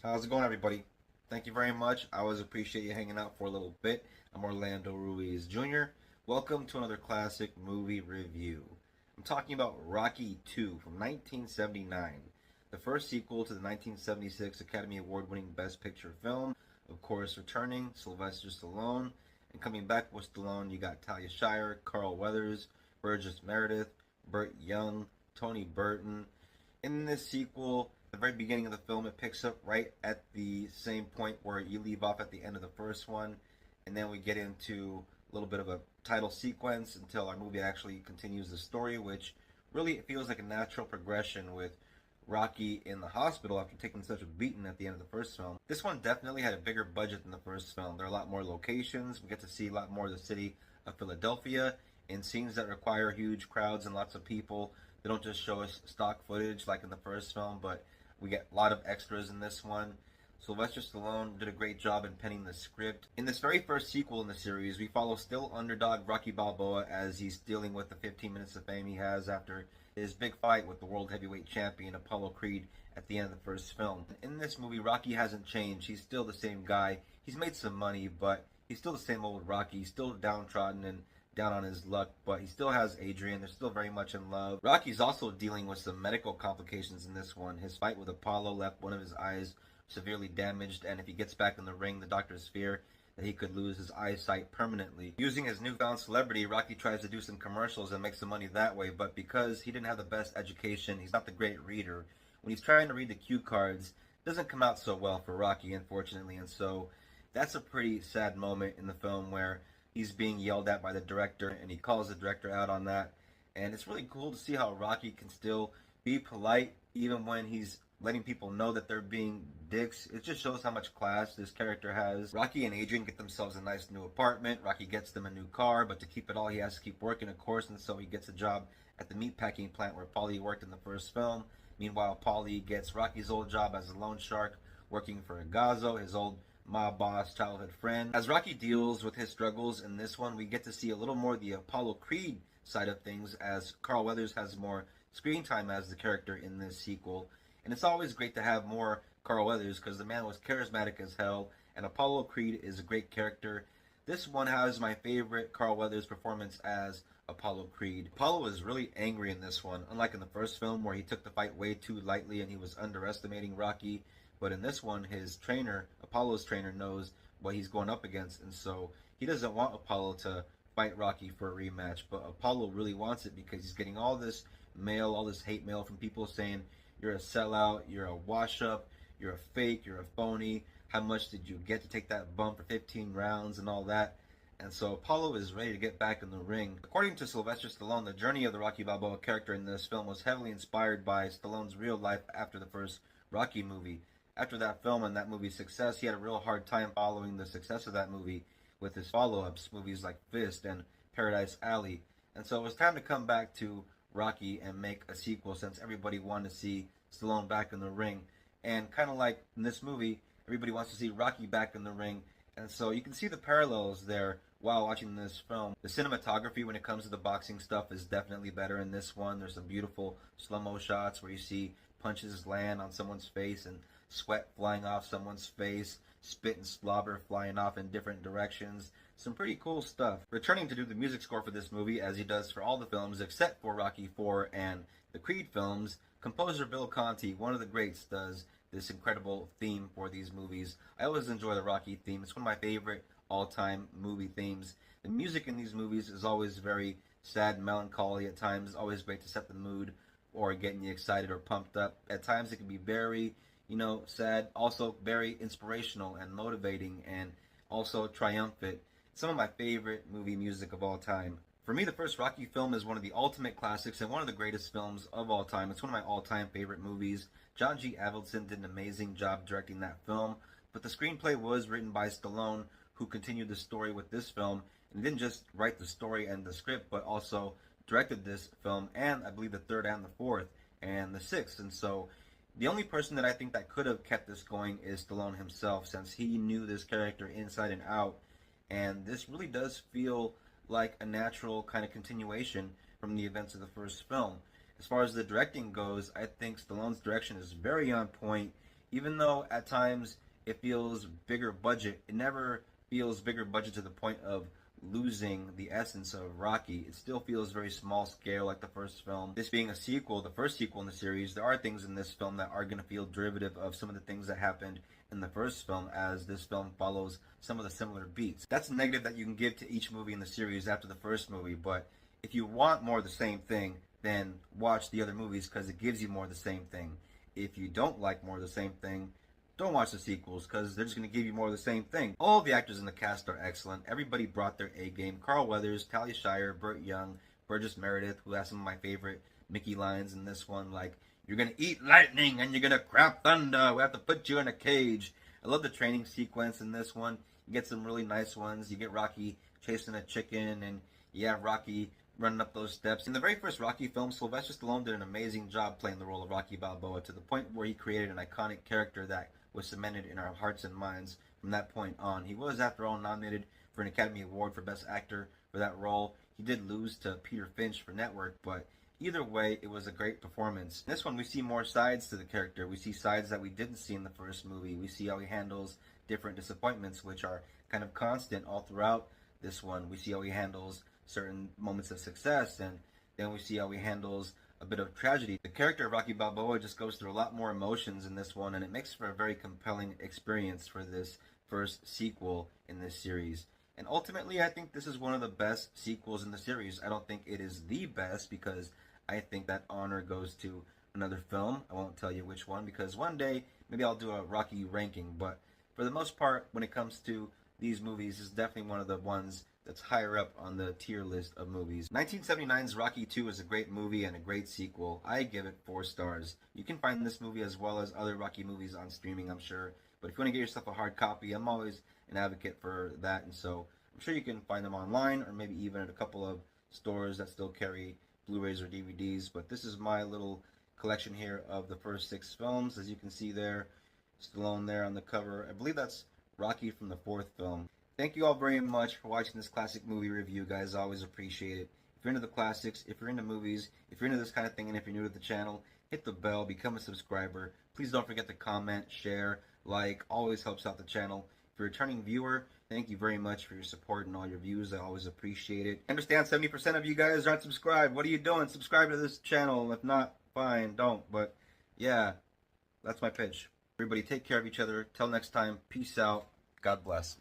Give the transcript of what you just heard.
How's it going, everybody? Thank you very much. I always appreciate you hanging out for a little bit. I'm Orlando Ruiz Jr. Welcome to another classic movie review. I'm talking about Rocky II from 1979, the first sequel to the 1976 Academy Award winning Best Picture film. Of course, returning Sylvester Stallone, and coming back with Stallone, you got Talia Shire, Carl Weathers, Burgess Meredith, Burt Young, Tony Burton. In this sequel, the very beginning of the film, it picks up right at the same point where you leave off at the end of the first one, and then we get into a little bit of a title sequence until our movie actually continues the story, which really it feels like a natural progression with Rocky in the hospital after taking such a beating at the end of the first film. This one definitely had a bigger budget than the first film. There are a lot more locations. We get to see a lot more of the city of Philadelphia in scenes that require huge crowds and lots of people. They don't just show us stock footage like in the first film, but we get a lot of extras in this one. Sylvester Stallone did a great job in penning the script. In this very first sequel in the series, we follow still underdog Rocky Balboa as he's dealing with the 15 minutes of fame he has after his big fight with the world heavyweight champion Apollo Creed at the end of the first film. In this movie, Rocky hasn't changed. He's still the same guy. He's made some money, but he's still the same old Rocky. He's still downtrodden and down on his luck, but he still has Adrian. They're still very much in love. Rocky's also dealing with some medical complications in this one. His fight with Apollo left one of his eyes severely damaged, and if he gets back in the ring, the doctors fear that he could lose his eyesight permanently. Using his newfound celebrity, Rocky tries to do some commercials and make some money that way, but because he didn't have the best education, he's not the great reader. When he's trying to read the cue cards, it doesn't come out so well for Rocky, unfortunately, and so that's a pretty sad moment in the film where he's being yelled at by the director, and he calls the director out on that. And it's really cool to see how Rocky can still be polite even when he's letting people know that they're being dicks. It just shows how much class this character has. Rocky and Adrian get themselves a nice new apartment. Rocky gets them a new car, but to keep it all, he has to keep working, of course, and so he gets a job at the meatpacking plant where Paulie worked in the first film. Meanwhile, Paulie gets Rocky's old job as a loan shark, working for Gazzo, his old mob boss, childhood friend. As Rocky deals with his struggles in this one, we get to see a little more of the Apollo Creed side of things, as Carl Weathers has more screen time as the character in this sequel. And it's always great to have more Carl Weathers because the man was charismatic as hell, and Apollo Creed is a great character. This one has my favorite Carl Weathers performance as Apollo Creed. Apollo was really angry in this one, unlike in the first film where he took the fight way too lightly and he was underestimating Rocky. But in this one, his trainer, Apollo's trainer, knows what he's going up against, and so he doesn't want Apollo to fight Rocky for a rematch. But Apollo really wants it because he's getting all this mail, all this hate mail from people saying, you're a sellout, you're a wash-up, you're a fake, you're a phony, how much did you get to take that bump for 15 rounds and all that. And so Apollo is ready to get back in the ring. According to Sylvester Stallone, the journey of the Rocky Balboa character in this film was heavily inspired by Stallone's real life after the first Rocky movie. After that film and that movie's success, he had a real hard time following the success of that movie with his follow-ups, movies like Fist and Paradise Alley. And so it was time to come back to Rocky and make a sequel since everybody wanted to see Stallone back in the ring. And kind of like in this movie, everybody wants to see Rocky back in the ring. And so you can see the parallels there while watching this film. The cinematography when it comes to the boxing stuff is definitely better in this one. There's some beautiful slow-mo shots where you see punches land on someone's face and sweat flying off someone's face, spit and slobber flying off in different directions. Some pretty cool stuff. Returning to do the music score for this movie, as he does for all the films except for Rocky IV and the Creed films, composer Bill Conti, one of the greats, does this incredible theme for these movies. I always enjoy the Rocky theme. It's one of my favorite all-time movie themes. The music in these movies is always very sad and melancholy at times. It's always great to set the mood or getting you excited or pumped up. At times it can be very, sad, also very inspirational and motivating and also triumphant. Some of my favorite movie music of all time. For me, the first Rocky film is one of the ultimate classics and one of the greatest films of all time. It's one of my all-time favorite movies. John G. Avildsen did an amazing job directing that film, but the screenplay was written by Stallone, who continued the story with this film, and didn't just write the story and the script, but also directed this film, and I believe the third and the fourth, and the sixth. And so the only person that I think that could have kept this going is Stallone himself, since he knew this character inside and out. And this really does feel like a natural kind of continuation from the events of the first film. As far as the directing goes, I think Stallone's direction is very on point. Even though at times it feels bigger budget, it never feels bigger budget to the point of losing the essence of Rocky. It still feels very small scale like the first film. This being a sequel, the first sequel in the series, there are things in this film that are going to feel derivative of some of the things that happened in the first film, as this film follows some of the similar beats. That's a negative that you can give to each movie in the series after the first movie, but if you want more of the same thing, then watch the other movies because it gives you more of the same thing. If you don't like more of the same thing, don't watch the sequels because they're just going to give you more of the same thing. All the actors in the cast are excellent. Everybody brought their A game. Carl Weathers, Talia Shire, Burt Young, Burgess Meredith, who has some of my favorite Mickey lines in this one, like, "You're going to eat lightning and you're going to crap thunder. We have to put you in a cage." I love the training sequence in this one. You get some really nice ones. You get Rocky chasing a chicken, and you have Rocky running up those steps. In the very first Rocky film, Sylvester Stallone did an amazing job playing the role of Rocky Balboa, to the point where he created an iconic character that was cemented in our hearts and minds from that point on. He was, after all, nominated for an Academy Award for Best Actor for that role. He did lose to Peter Finch for Network, but either way, it was a great performance. In this one, we see more sides to the character. We see sides that we didn't see in the first movie. We see how he handles different disappointments, which are kind of constant all throughout this one. We see how he handles certain moments of success, and then we see how he handles a bit of tragedy. The character of Rocky Balboa just goes through a lot more emotions in this one, and it makes for a very compelling experience for this first sequel in this series. And ultimately, I think this is one of the best sequels in the series. I don't think it is the best, because I think that honor goes to another film. I won't tell you which one, because one day maybe I'll do a Rocky ranking, but for the most part, when it comes to these movies, is definitely one of the ones that's higher up on the tier list of movies. 1979's Rocky 2 is a great movie and a great sequel. I give it 4 stars. You can find this movie as well as other Rocky movies on streaming, I'm sure. But if you want to get yourself a hard copy, I'm always an advocate for that. And so I'm sure you can find them online, or maybe even at a couple of stores that still carry Blu-rays or DVDs. But this is my little collection here of the first 6 films. As you can see there, Stallone there on the cover. I believe that's Rocky from the 4th film. Thank you all very much for watching this classic movie review, guys. I always appreciate it. If you're into the classics, if you're into movies, if you're into this kind of thing, and if you're new to the channel, hit the bell, become a subscriber. Please don't forget to comment, share, like. Always helps out the channel. If you're a returning viewer, thank you very much for your support and all your views. I always appreciate it. I understand 70% of you guys aren't subscribed. What are you doing? Subscribe to this channel. If not, fine, don't. But yeah, that's my pitch. Everybody take care of each other. Till next time, peace out. God bless.